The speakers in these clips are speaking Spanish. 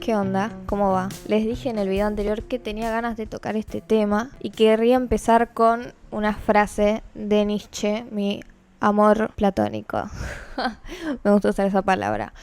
¿qué onda? ¿Cómo va? Les dije en el video anterior que tenía ganas de tocar este tema y querría empezar con una frase de Nietzsche, mi amor platónico. Me gusta usar esa palabra.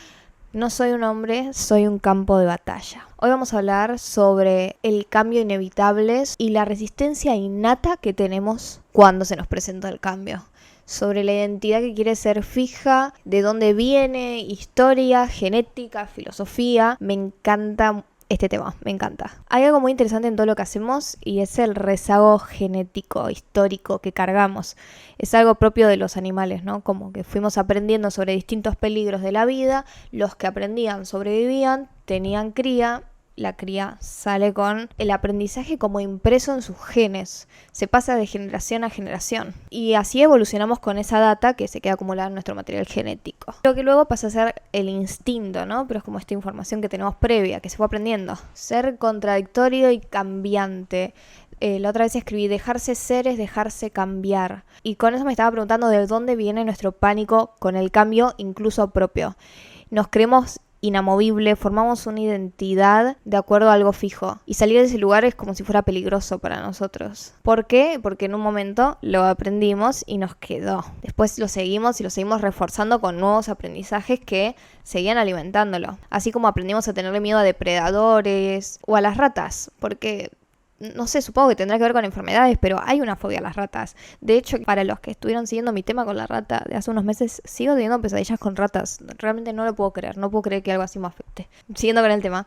No soy un hombre, soy un campo de batalla. Hoy vamos a hablar sobre el cambio inevitable y la resistencia innata que tenemos cuando se nos presenta el cambio. Sobre la identidad que quiere ser fija, de dónde viene, historia, genética, filosofía. Me encanta este tema, me encanta. Hay algo muy interesante en todo lo que hacemos y es el rezago genético, histórico que cargamos. Es algo propio de los animales, ¿no? Como que fuimos aprendiendo sobre distintos peligros de la vida, los que aprendían sobrevivían, tenían cría. La cría sale con el aprendizaje como impreso en sus genes. Se pasa de generación a generación. Y así evolucionamos con esa data que se queda acumulada en nuestro material genético. Lo que luego pasa a ser el instinto, ¿no? Pero es como esta información que tenemos previa, que se fue aprendiendo. Ser contradictorio y cambiante. La otra vez escribí, dejarse ser es dejarse cambiar. Y con eso me estaba preguntando de dónde viene nuestro pánico con el cambio, incluso propio. Nos creemos inamovible, formamos una identidad de acuerdo a algo fijo y salir de ese lugar es como si fuera peligroso para nosotros. ¿Por qué? Porque en un momento lo aprendimos y nos quedó. Después lo seguimos y lo seguimos reforzando con nuevos aprendizajes que seguían alimentándolo. Así como aprendimos a tenerle miedo a depredadores o a las ratas, porque no sé, supongo que tendrá que ver con enfermedades, pero hay una fobia a las ratas. De hecho, para los que estuvieron siguiendo mi tema con la rata de hace unos meses, sigo teniendo pesadillas con ratas. Realmente no lo puedo creer, no puedo creer que algo así me afecte. Siguiendo con el tema.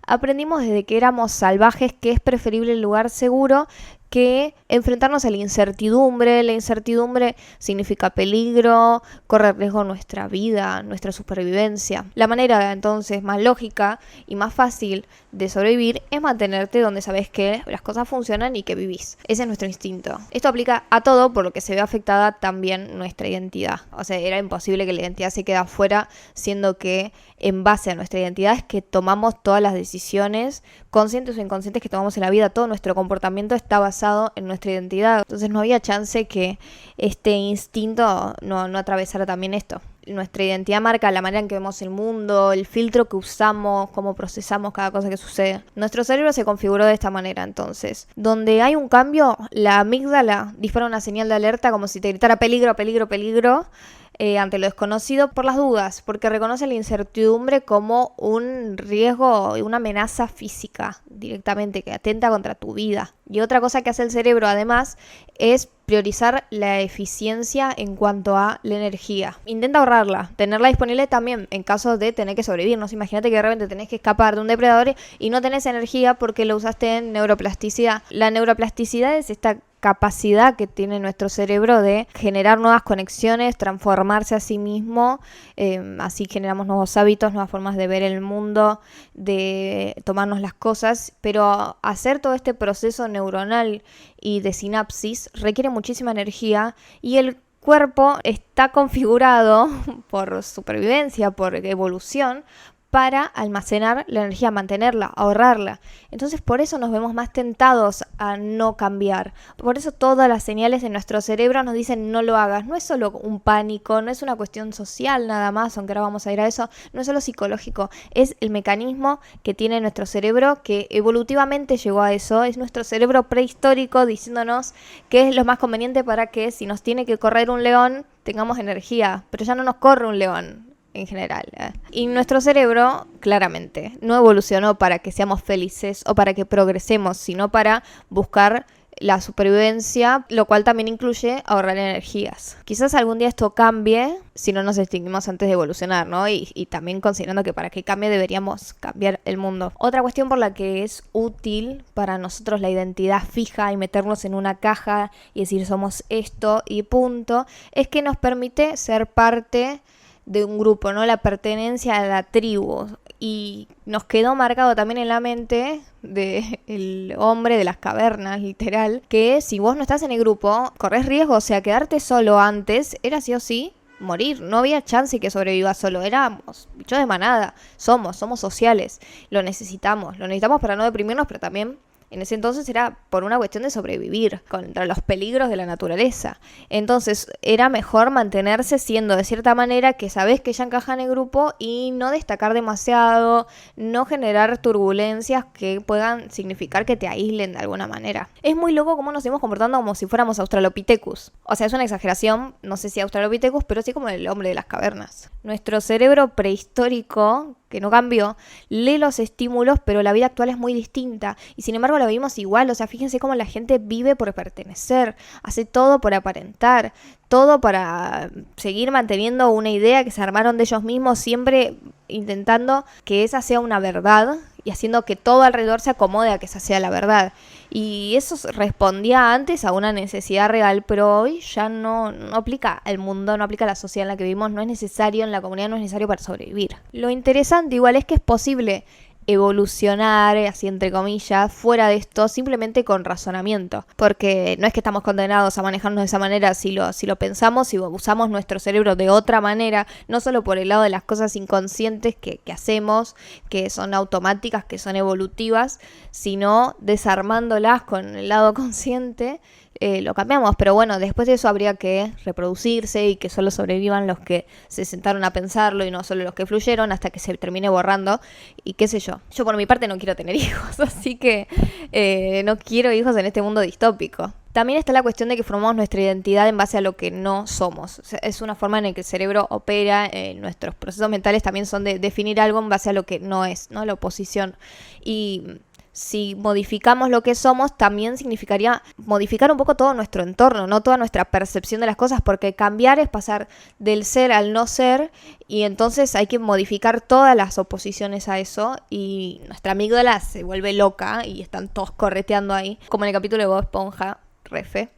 Aprendimos desde que éramos salvajes que es preferible el lugar seguro que enfrentarnos a la incertidumbre. La incertidumbre significa peligro, corre riesgo nuestra vida, nuestra supervivencia. La manera entonces más lógica y más fácil de sobrevivir es mantenerte donde sabes que las cosas funcionan y que vivís. Ese es nuestro instinto. Esto aplica a todo, por lo que se ve afectada también nuestra identidad. O sea, era imposible que la identidad se quede afuera, siendo que en base a nuestra identidad es que tomamos todas las decisiones, conscientes o inconscientes, que tomamos en la vida. Todo nuestro comportamiento está basado en nuestra identidad. Entonces no había chance que este instinto no atravesara también esto. Nuestra identidad marca la manera en que vemos el mundo, el filtro que usamos, cómo procesamos cada cosa que sucede. Nuestro cerebro se configuró de esta manera entonces. Donde hay un cambio, la amígdala dispara una señal de alerta como si te gritara peligro, peligro, peligro. Ante lo desconocido por las dudas, porque reconoce la incertidumbre como un riesgo y una amenaza física directamente que atenta contra tu vida. Y otra cosa que hace el cerebro además es priorizar la eficiencia en cuanto a la energía. Intenta ahorrarla, tenerla disponible también en caso de tener que sobrevivir. No sé, imagínate que de repente tenés que escapar de un depredador y no tenés energía porque lo usaste en neuroplasticidad. La neuroplasticidad es esta capacidad que tiene nuestro cerebro de generar nuevas conexiones, transformarse a sí mismo, así generamos nuevos hábitos, nuevas formas de ver el mundo, de tomarnos las cosas, pero hacer todo este proceso neuronal y de sinapsis requiere muchísima energía y el cuerpo está configurado por supervivencia, por evolución, para almacenar la energía, mantenerla, ahorrarla. Entonces por eso nos vemos más tentados a no cambiar. Por eso todas las señales de nuestro cerebro nos dicen no lo hagas. No es solo un pánico, no es una cuestión social nada más, aunque ahora vamos a ir a eso, no es solo psicológico, es el mecanismo que tiene nuestro cerebro que evolutivamente llegó a eso. Es nuestro cerebro prehistórico diciéndonos qué es lo más conveniente para que si nos tiene que correr un león tengamos energía, pero ya no nos corre un león en general. Y nuestro cerebro, claramente, no evolucionó para que seamos felices o para que progresemos, sino para buscar la supervivencia, lo cual también incluye ahorrar energías. Quizás algún día esto cambie si no nos extinguimos antes de evolucionar, ¿no? Y también considerando que para que cambie deberíamos cambiar el mundo. Otra cuestión por la que es útil para nosotros la identidad fija y meternos en una caja y decir somos esto y punto, es que nos permite ser parte de un grupo, ¿no? La pertenencia a la tribu. Y nos quedó marcado también en la mente del hombre de las cavernas, literal, que si vos no estás en el grupo, corres riesgo. O sea, quedarte solo antes era sí o sí morir. No había chance que sobrevivas solo. Éramos bichos de manada. Somos sociales. Lo necesitamos para no deprimirnos, pero también En ese entonces era por una cuestión de sobrevivir contra los peligros de la naturaleza. Entonces era mejor mantenerse siendo de cierta manera que sabes que ya encaja en el grupo y no destacar demasiado, no generar turbulencias que puedan significar que te aíslen de alguna manera. Es muy loco cómo nos seguimos comportando como si fuéramos Australopithecus. O sea, es una exageración, no sé si Australopithecus, pero sí como el hombre de las cavernas. Nuestro cerebro prehistórico, que no cambió, lee los estímulos, pero la vida actual es muy distinta y sin embargo la vivimos igual. O sea, fíjense cómo la gente vive por pertenecer, hace todo por aparentar, todo para seguir manteniendo una idea que se armaron de ellos mismos, siempre intentando que esa sea una verdad y haciendo que todo alrededor se acomode a que esa sea la verdad. Y eso respondía antes a una necesidad real, pero hoy ya no aplica al mundo, no aplica a la sociedad en la que vivimos, no es necesario, en la comunidad no es necesario para sobrevivir. Lo interesante igual es que es posible evolucionar, así entre comillas, fuera de esto, simplemente con razonamiento. Porque no es que estamos condenados a manejarnos de esa manera si lo pensamos, si usamos nuestro cerebro de otra manera, no solo por el lado de las cosas inconscientes que hacemos, que son automáticas, que son evolutivas, sino desarmándolas con el lado consciente. Lo cambiamos, pero bueno, después de eso habría que reproducirse y que solo sobrevivan los que se sentaron a pensarlo y no solo los que fluyeron hasta que se termine borrando y qué sé yo. Yo por mi parte no quiero tener hijos, así que no quiero hijos en este mundo distópico. También está la cuestión de que formamos nuestra identidad en base a lo que no somos. O sea, es una forma en la que el cerebro opera, nuestros procesos mentales también son de definir algo en base a lo que no es, ¿no? La oposición. Y si modificamos lo que somos, también significaría modificar un poco todo nuestro entorno, no toda nuestra percepción de las cosas, porque cambiar es pasar del ser al no ser, y entonces hay que modificar todas las oposiciones a eso, y nuestra amígdala se vuelve loca y están todos correteando ahí, como en el capítulo de Bob Esponja, refe,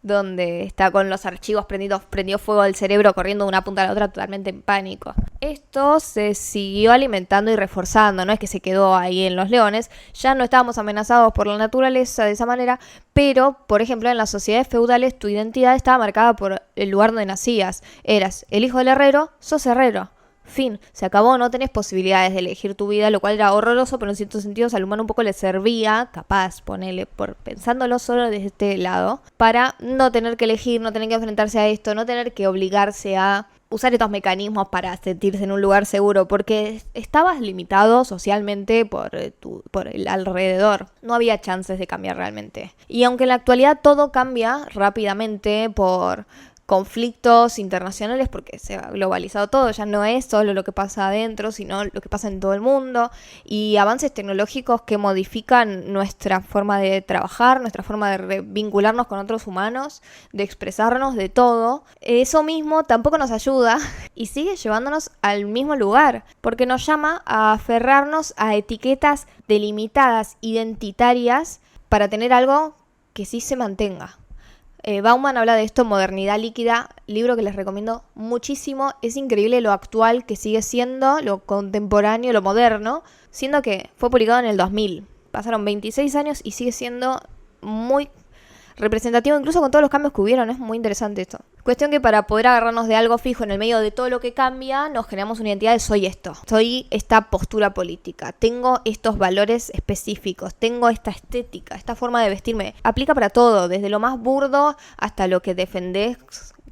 donde está con los archivos prendió fuego al cerebro, corriendo de una punta a la otra totalmente en pánico. Esto se siguió alimentando y reforzando, no es que se quedó ahí en los leones, ya no estábamos amenazados por la naturaleza de esa manera, pero, por ejemplo, en las sociedades feudales tu identidad estaba marcada por el lugar donde nacías. Eras el hijo del herrero, sos herrero. Fin, se acabó, no tenés posibilidades de elegir tu vida, lo cual era horroroso, pero en ciertos sentidos al humano un poco le servía, capaz, ponele, pensándolo solo desde este lado, para no tener que elegir, no tener que enfrentarse a esto, no tener que obligarse a usar estos mecanismos para sentirse en un lugar seguro, porque estabas limitado socialmente por el alrededor. No había chances de cambiar realmente. Y aunque en la actualidad todo cambia rápidamente por conflictos internacionales, porque se ha globalizado todo, ya no es solo lo que pasa adentro, sino lo que pasa en todo el mundo, y avances tecnológicos que modifican nuestra forma de trabajar, nuestra forma de vincularnos con otros humanos, de expresarnos, de todo. Eso mismo tampoco nos ayuda y sigue llevándonos al mismo lugar, porque nos llama a aferrarnos a etiquetas delimitadas, identitarias, para tener algo que sí se mantenga. Bauman habla de esto, Modernidad Líquida, libro que les recomiendo muchísimo. Es increíble lo actual que sigue siendo, lo contemporáneo, lo moderno, siendo que fue publicado en el 2000. Pasaron 26 años y sigue siendo muy representativo, incluso con todos los cambios que hubieron. Es muy interesante esto. Cuestión que para poder agarrarnos de algo fijo en el medio de todo lo que cambia, nos generamos una identidad de soy esto. Soy esta postura política. Tengo estos valores específicos. Tengo esta estética, esta forma de vestirme. Aplica para todo, desde lo más burdo hasta lo que defendés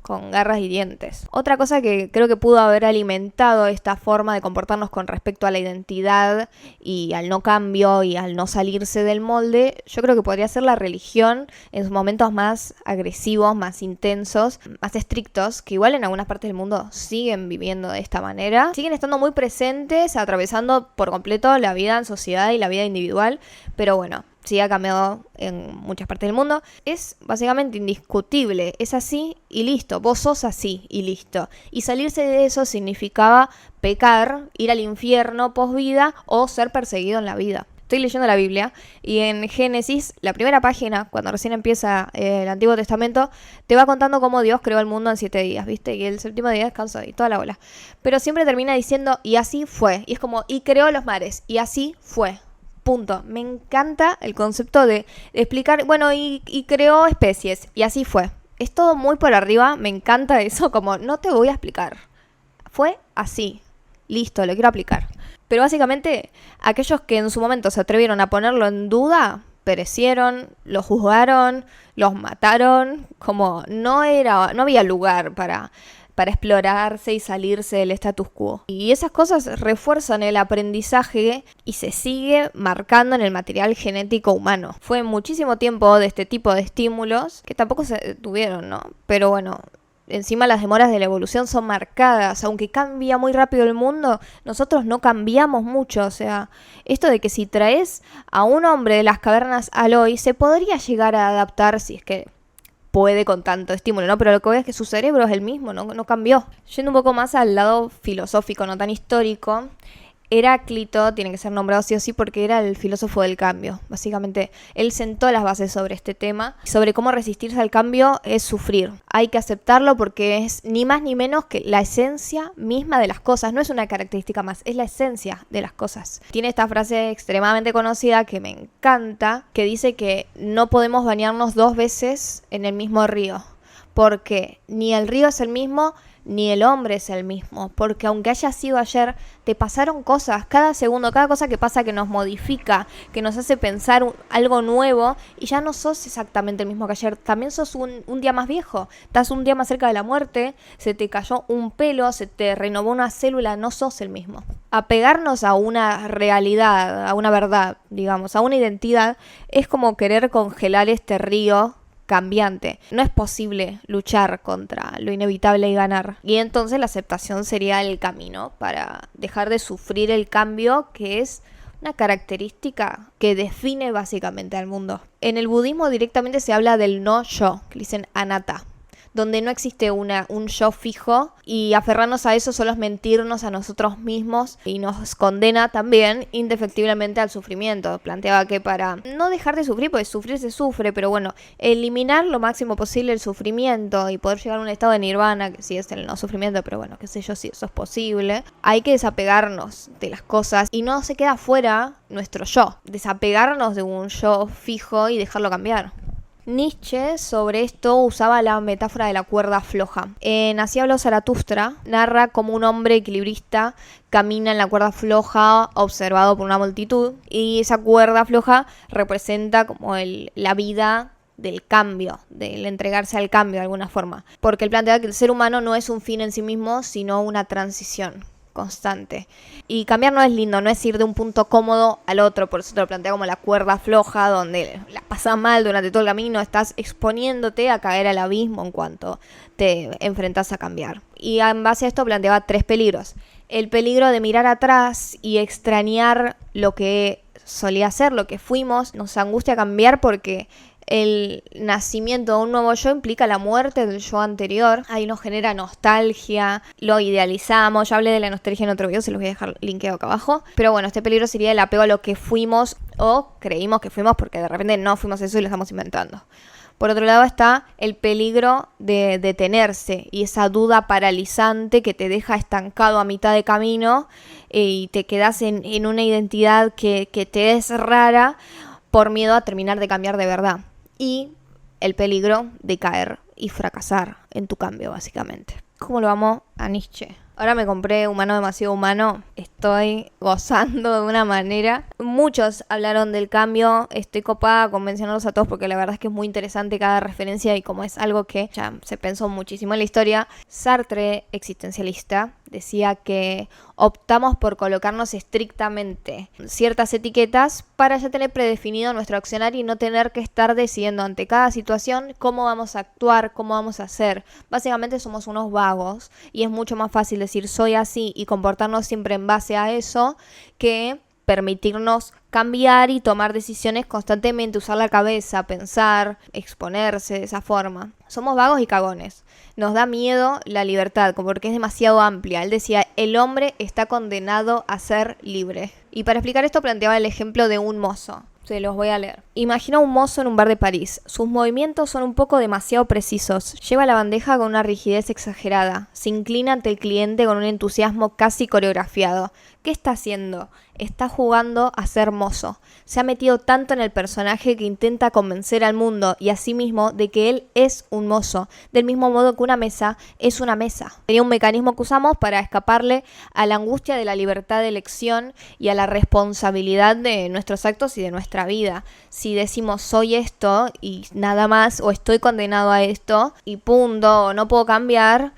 con garras y dientes. Otra cosa que creo que pudo haber alimentado esta forma de comportarnos con respecto a la identidad y al no cambio y al no salirse del molde, yo creo que podría ser la religión en sus momentos más agresivos, más intensos, más estrictos, que igual en algunas partes del mundo siguen viviendo de esta manera, siguen estando muy presentes, atravesando por completo la vida en sociedad y la vida individual, pero bueno, sí ha cambiado en muchas partes del mundo. Es básicamente indiscutible, es así y listo, vos sos así y listo. Y salirse de eso significaba pecar, ir al infierno post vida o ser perseguido en la vida. Estoy leyendo la Biblia y en Génesis, la primera página, cuando recién empieza el Antiguo Testamento, te va contando cómo Dios creó el mundo en 7 días, ¿viste? Y el séptimo día descansó y toda la bola. Pero siempre termina diciendo, y así fue. Y es como, y creó los mares, y así fue. Punto. Me encanta el concepto de explicar, bueno, y creó especies, y así fue. Es todo muy por arriba, me encanta eso, como no te voy a explicar. Fue así. Listo, lo quiero aplicar. Pero básicamente, aquellos que en su momento se atrevieron a ponerlo en duda, perecieron, los juzgaron, los mataron, como no había lugar para explorarse y salirse del status quo. Y esas cosas refuerzan el aprendizaje y se sigue marcando en el material genético humano. Fue muchísimo tiempo de este tipo de estímulos que tampoco se tuvieron, ¿no? Pero bueno, encima las demoras de la evolución son marcadas. Aunque cambia muy rápido el mundo, nosotros no cambiamos mucho. O sea, esto de que si traes a un hombre de las cavernas al hoy, se podría llegar a adaptar si es que puede con tanto estímulo, ¿no? Pero lo que veo es que su cerebro es el mismo, no cambió. Yendo un poco más al lado filosófico, no tan histórico, Heráclito tiene que ser nombrado sí o sí porque era el filósofo del cambio. Básicamente, él sentó las bases sobre este tema. Sobre cómo resistirse al cambio es sufrir. Hay que aceptarlo porque es ni más ni menos que la esencia misma de las cosas. No es una característica más, es la esencia de las cosas. Tiene esta frase extremadamente conocida que me encanta, que dice que no podemos bañarnos 2 veces en el mismo río. Porque ni el río es el mismo, ni el hombre es el mismo, porque aunque haya sido ayer, te pasaron cosas, cada segundo, cada cosa que pasa que nos modifica, que nos hace pensar algo nuevo, y ya no sos exactamente el mismo que ayer, también sos un día más viejo, estás un día más cerca de la muerte, se te cayó un pelo, se te renovó una célula, no sos el mismo. Apegarnos a una realidad, a una verdad, digamos, a una identidad, es como querer congelar este río cambiante. No es posible luchar contra lo inevitable y ganar. Y entonces la aceptación sería el camino para dejar de sufrir el cambio, que es una característica que define básicamente al mundo. En el budismo directamente se habla del no yo, que dicen anatta, donde no existe un yo fijo, y aferrarnos a eso solo es mentirnos a nosotros mismos y nos condena también indefectiblemente al sufrimiento. Planteaba que para no dejar de sufrir, porque sufrir se sufre, pero bueno, eliminar lo máximo posible el sufrimiento y poder llegar a un estado de nirvana, que sí es el no sufrimiento, pero bueno, qué sé yo, si eso es posible, hay que desapegarnos de las cosas y no se queda fuera nuestro yo, desapegarnos de un yo fijo y dejarlo cambiar. Nietzsche sobre esto usaba la metáfora de la cuerda floja. En Así habló Zaratustra, narra cómo un hombre equilibrista camina en la cuerda floja observado por una multitud, y esa cuerda floja representa como la vida del cambio, del entregarse al cambio de alguna forma. Porque él plantea que el ser humano no es un fin en sí mismo, sino una transición constante. Y cambiar no es lindo, no es ir de un punto cómodo al otro, por eso te lo plantea como la cuerda floja, donde la pasas mal durante todo el camino, estás exponiéndote a caer al abismo en cuanto te enfrentas a cambiar. Y en base a esto planteaba 3 peligros. El peligro de mirar atrás y extrañar lo que solía ser, lo que fuimos. Nos angustia cambiar porque el nacimiento de un nuevo yo implica la muerte del yo anterior. Ahí nos genera nostalgia, lo idealizamos. Ya hablé de la nostalgia en otro video, se los voy a dejar linkeado acá abajo. Pero bueno, este peligro sería el apego a lo que fuimos o creímos que fuimos, porque de repente no fuimos eso y lo estamos inventando. Por otro lado está el peligro de detenerse y esa duda paralizante que te deja estancado a mitad de camino y te quedas en una identidad que te es rara por miedo a terminar de cambiar de verdad. Y el peligro de caer y fracasar en tu cambio, básicamente. ¿Cómo lo amo a Nietzsche? Ahora me compré Humano demasiado humano. Estoy gozando de una manera. Muchos hablaron del cambio. Estoy copada con mencionarlos a todos porque la verdad es que es muy interesante cada referencia y como es algo que ya se pensó muchísimo en la historia. Sartre, existencialista, decía que optamos por colocarnos estrictamente ciertas etiquetas para ya tener predefinido nuestro accionar y no tener que estar decidiendo ante cada situación cómo vamos a actuar, cómo vamos a hacer. Básicamente somos unos vagos y es mucho más fácil decir soy así y comportarnos siempre en base a eso que permitirnos cambiar y tomar decisiones constantemente, usar la cabeza, pensar, exponerse de esa forma. Somos vagos y cagones. Nos da miedo la libertad, porque es demasiado amplia. Él decía, el hombre está condenado a ser libre. Y para explicar esto planteaba el ejemplo de un mozo. Se los voy a leer. Imagina un mozo en un bar de París. Sus movimientos son un poco demasiado precisos. Lleva la bandeja con una rigidez exagerada. Se inclina ante el cliente con un entusiasmo casi coreografiado. ¿Qué está haciendo? Está jugando a ser mozo. Se ha metido tanto en el personaje que intenta convencer al mundo y a sí mismo de que él es un mozo, del mismo modo que una mesa es una mesa. Sería un mecanismo que usamos para escaparle a la angustia de la libertad de elección y a la responsabilidad de nuestros actos y de nuestra vida. Si decimos soy esto y nada más, o estoy condenado a esto y punto, o no puedo cambiar,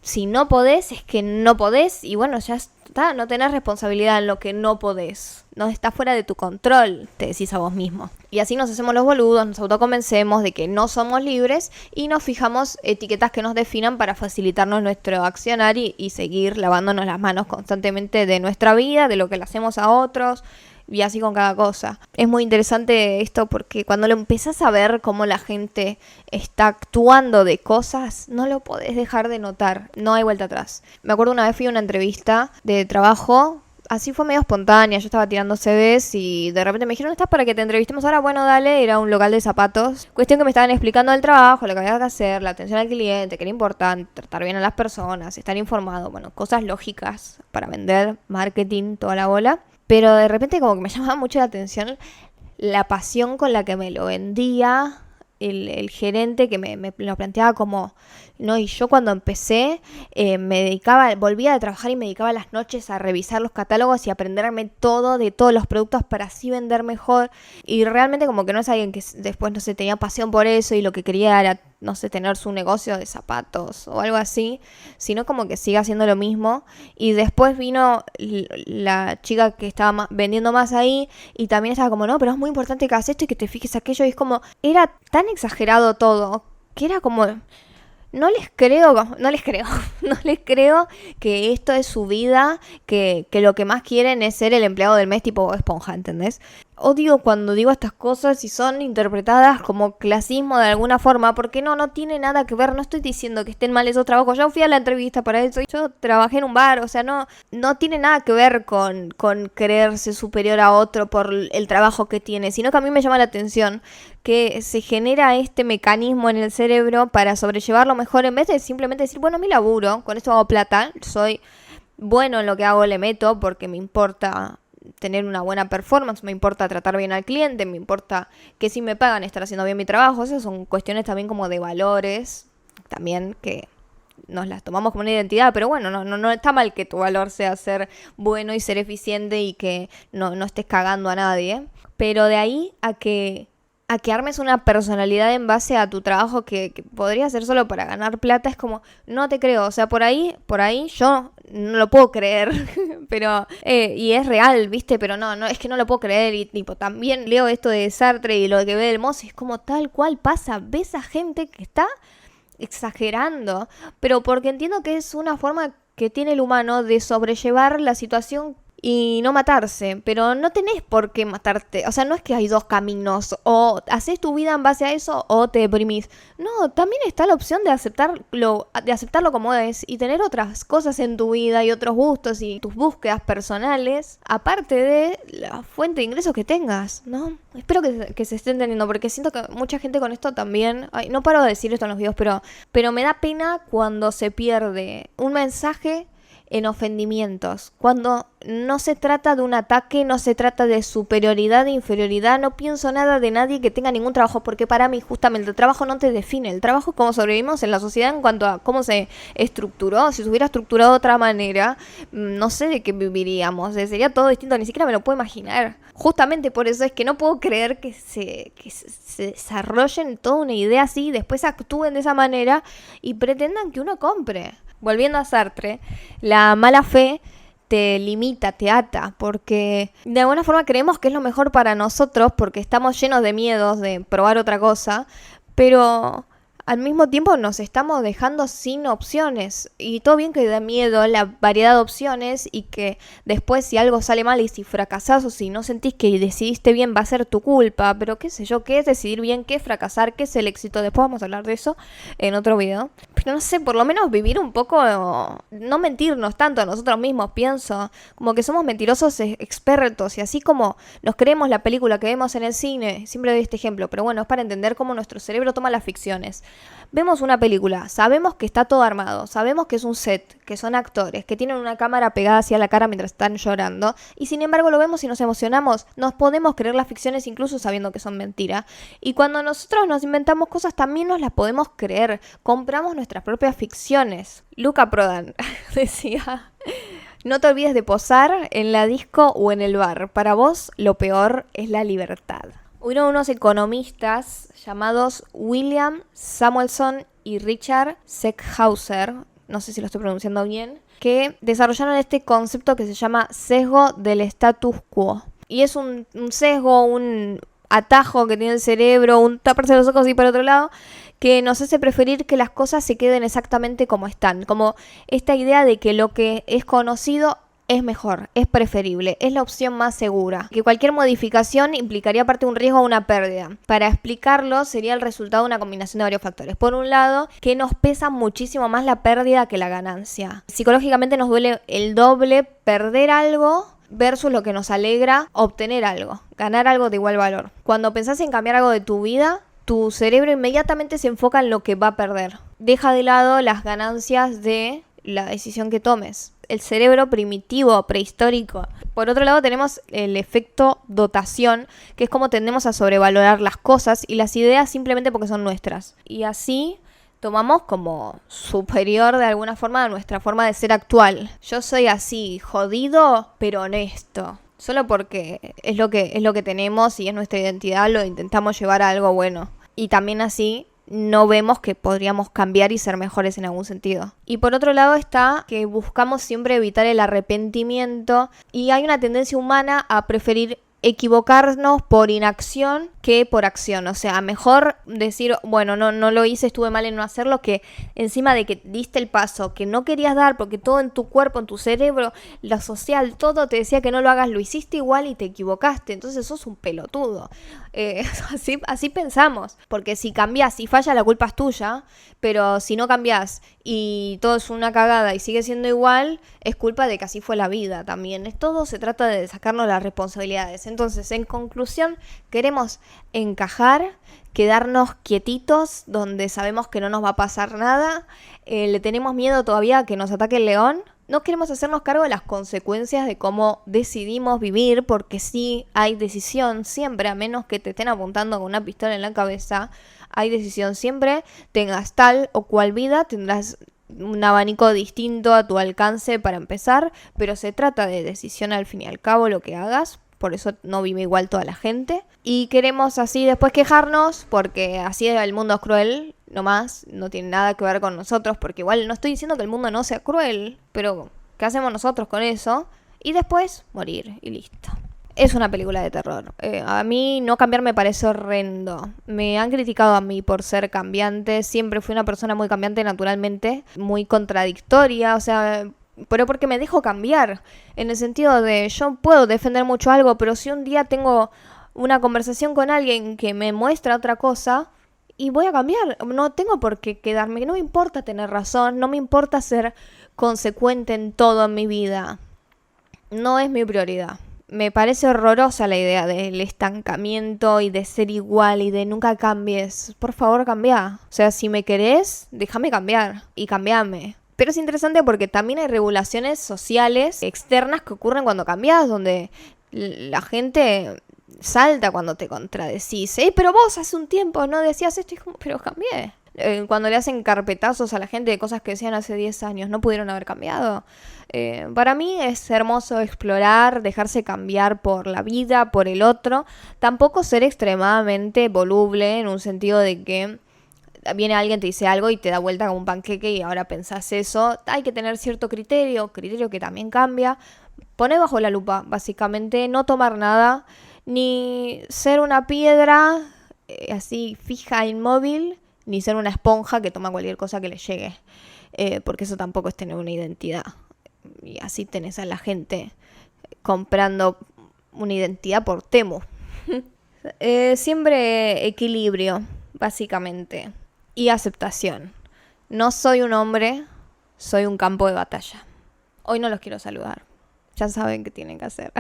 si no podés es que no podés y bueno, ya está, no tenés responsabilidad en lo que no podés. No está fuera de tu control, te decís a vos mismo. Y así nos hacemos los boludos, nos autoconvencemos de que no somos libres y nos fijamos etiquetas que nos definan para facilitarnos nuestro accionar y seguir lavándonos las manos constantemente de nuestra vida, de lo que le hacemos a otros. Y así con cada cosa. Es muy interesante esto porque cuando lo empezás a ver cómo la gente está actuando de cosas, no lo podés dejar de notar. No hay vuelta atrás. Me acuerdo una vez fui a una entrevista de trabajo. Así fue medio espontánea, yo estaba tirando CVs y de repente me dijeron, ¿estás para que te entrevistemos ahora? Bueno, dale, era un local de zapatos. Cuestión que me estaban explicando el trabajo, lo que había que hacer, la atención al cliente, que era importante, tratar bien a las personas, estar informado, bueno, cosas lógicas para vender, marketing, toda la bola. Pero de repente como que me llamaba mucho la atención la pasión con la que me lo vendía el gerente, que me lo planteaba como, ¿no? Y yo cuando empecé volvía de trabajar y me dedicaba las noches a revisar los catálogos y aprenderme todo de todos los productos para así vender mejor. Y realmente como que no es alguien que después, no sé, tenía pasión por eso y lo que quería era, no sé, tener su negocio de zapatos o algo así, sino como que sigue haciendo lo mismo. Y después vino la chica que estaba vendiendo más ahí y también estaba como, no, pero es muy importante que hagas esto y que te fijes aquello. Y es como, era tan exagerado todo que era como, no les creo que esto es su vida, que lo que más quieren es ser el empleado del mes tipo Bob Esponja, ¿entendés? Odio cuando digo estas cosas y son interpretadas como clasismo de alguna forma, porque no tiene nada que ver, no estoy diciendo que estén mal esos trabajos, yo fui a la entrevista para eso, yo trabajé en un bar, o sea, no tiene nada que ver con creerse superior a otro por el trabajo que tiene, sino que a mí me llama la atención que se genera este mecanismo en el cerebro para sobrellevarlo mejor en vez de simplemente decir, bueno, mi laburo, con esto hago plata, soy bueno en lo que hago, le meto porque me importa tener una buena performance, me importa tratar bien al cliente, me importa que si me pagan estar haciendo bien mi trabajo. Esas son cuestiones también como de valores, también que nos las tomamos como una identidad, pero bueno, no está mal que tu valor sea ser bueno y ser eficiente y que no estés cagando a nadie, pero de ahí a que armes una personalidad en base a tu trabajo que podría ser solo para ganar plata, es como, no te creo, o sea, por ahí yo no lo puedo creer, pero, y es real, ¿viste? Pero no, es que no lo puedo creer, y tipo, también leo esto de Sartre y lo que ve del Mozo, es como tal cual pasa, ves a gente que está exagerando, pero porque entiendo que es una forma que tiene el humano de sobrellevar la situación y no matarse, pero no tenés por qué matarte, o sea, no es que hay dos caminos, o haces tu vida en base a eso o te deprimís, no, también está la opción de aceptarlo como es y tener otras cosas en tu vida y otros gustos y tus búsquedas personales, aparte de la fuente de ingresos que tengas, ¿no? Espero que se esté entendiendo, porque siento que mucha gente con esto también, no paro de decir esto en los videos, pero me da pena cuando se pierde un mensaje en ofendimientos, cuando no se trata de un ataque, no se trata de superioridad, de inferioridad, no pienso nada de nadie que tenga ningún trabajo, porque para mí justamente el trabajo no te define, el trabajo es cómo sobrevivimos en la sociedad en cuanto a cómo se estructuró. Si se hubiera estructurado de otra manera, no sé de qué viviríamos, sería todo distinto, ni siquiera me lo puedo imaginar. Justamente por eso es que no puedo creer que se desarrollen toda una idea así, después actúen de esa manera y pretendan que uno compre. Volviendo a Sartre, la mala fe te limita, te ata, porque de alguna forma creemos que es lo mejor para nosotros porque estamos llenos de miedos de probar otra cosa, pero al mismo tiempo nos estamos dejando sin opciones. Y todo bien que da miedo la variedad de opciones y que después si algo sale mal y si fracasás o si no sentís que decidiste bien va a ser tu culpa, pero qué sé yo, qué es decidir bien, qué es fracasar, qué es el éxito. Después vamos a hablar de eso en otro video. Pero no sé, por lo menos vivir un poco, no mentirnos tanto a nosotros mismos, pienso, como que somos mentirosos expertos y así como nos creemos la película que vemos en el cine, siempre doy este ejemplo, pero bueno, es para entender cómo nuestro cerebro toma las ficciones. Vemos una película, sabemos que está todo armado, sabemos que es un set, que son actores, que tienen una cámara pegada hacia la cara mientras están llorando, y sin embargo lo vemos y nos emocionamos, nos podemos creer las ficciones incluso sabiendo que son mentira. Y cuando nosotros nos inventamos cosas también nos las podemos creer, compramos nuestras propias ficciones. Luca Prodan decía: no te olvides de posar en la disco o en el bar, para vos lo peor es la libertad. Hubo unos economistas llamados William Samuelson y Richard Steckhauser, no sé si lo estoy pronunciando bien, que desarrollaron este concepto que se llama sesgo del status quo. Y es un sesgo, un atajo que tiene el cerebro, un taparse los ojos y para otro lado, que nos hace preferir que las cosas se queden exactamente como están. Como esta idea de que lo que es conocido es mejor, es preferible, es la opción más segura. Que cualquier modificación implicaría aparte un riesgo o una pérdida. Para explicarlo sería el resultado de una combinación de varios factores. Por un lado, que nos pesa muchísimo más la pérdida que la ganancia. Psicológicamente nos duele el doble perder algo versus lo que nos alegra obtener algo, ganar algo de igual valor. Cuando pensás en cambiar algo de tu vida, tu cerebro inmediatamente se enfoca en lo que va a perder. Deja de lado las ganancias de la decisión que tomes. El cerebro primitivo, prehistórico. Por otro lado tenemos el efecto dotación, que es como tendemos a sobrevalorar las cosas y las ideas simplemente porque son nuestras. Y así tomamos como superior de alguna forma a nuestra forma de ser actual. Yo soy así, jodido pero honesto. Solo porque es lo que tenemos y es nuestra identidad, lo intentamos llevar a algo bueno. Y también así no vemos que podríamos cambiar y ser mejores en algún sentido. Y por otro lado está que buscamos siempre evitar el arrepentimiento y hay una tendencia humana a preferir equivocarnos por inacción que por acción. O sea, mejor decir, bueno, no lo hice, estuve mal en no hacerlo, que encima de que diste el paso que no querías dar porque todo en tu cuerpo, en tu cerebro, lo social, todo te decía que no lo hagas, lo hiciste igual y te equivocaste. Entonces sos un pelotudo. Así pensamos. Porque si cambiás, si falla, la culpa es tuya. Pero si no cambiás y todo es una cagada y sigue siendo igual, es culpa de que así fue la vida también. Todo se trata de sacarnos las responsabilidades. Entonces, en conclusión, queremos encajar, quedarnos quietitos donde sabemos que no nos va a pasar nada, le tenemos miedo todavía a que nos ataque el león, no queremos hacernos cargo de las consecuencias de cómo decidimos vivir, porque sí hay decisión siempre, a menos que te estén apuntando con una pistola en la cabeza, hay decisión siempre, tengas tal o cual vida, tendrás un abanico distinto a tu alcance para empezar, pero se trata de decisión al fin y al cabo lo que hagas. Por eso no vive igual toda la gente. Y queremos así después quejarnos, porque así el mundo es cruel, nomás, no tiene nada que ver con nosotros, porque igual no estoy diciendo que el mundo no sea cruel, pero ¿qué hacemos nosotros con eso? Y después morir, y listo. Es una película de terror. A mí no cambiar me parece horrendo. Me han criticado a mí por ser cambiante. Siempre fui una persona muy cambiante naturalmente, muy contradictoria, o sea, pero porque me dejo cambiar, en el sentido de yo puedo defender mucho algo, pero si un día tengo una conversación con alguien que me muestra otra cosa, y voy a cambiar, no tengo por qué quedarme, no me importa tener razón, no me importa ser consecuente en todo en mi vida, no es mi prioridad. Me parece horrorosa la idea del estancamiento y de ser igual y de nunca cambies. Por favor, cambia. O sea, si me querés, déjame cambiar y cambiame. Pero es interesante porque también hay regulaciones sociales externas que ocurren cuando cambias, donde la gente salta cuando te contradecís. Pero vos hace un tiempo no decías esto y como, pero cambié. Cuando le hacen carpetazos a la gente de cosas que decían hace 10 años, ¿no pudieron haber cambiado? Para mí es hermoso explorar, dejarse cambiar por la vida, por el otro. Tampoco ser extremadamente voluble en un sentido de que viene alguien, te dice algo y te da vuelta como un panqueque y ahora pensás eso. Hay que tener cierto criterio que también cambia. Poner bajo la lupa, básicamente, no tomar nada, ni ser una piedra así fija, inmóvil, ni ser una esponja que toma cualquier cosa que le llegue. Porque eso tampoco es tener una identidad. Y así tenés a la gente comprando una identidad por Temu. Siempre equilibrio, básicamente. Y aceptación. No soy un hombre, soy un campo de batalla. Hoy no los quiero saludar. Ya saben qué tienen que hacer.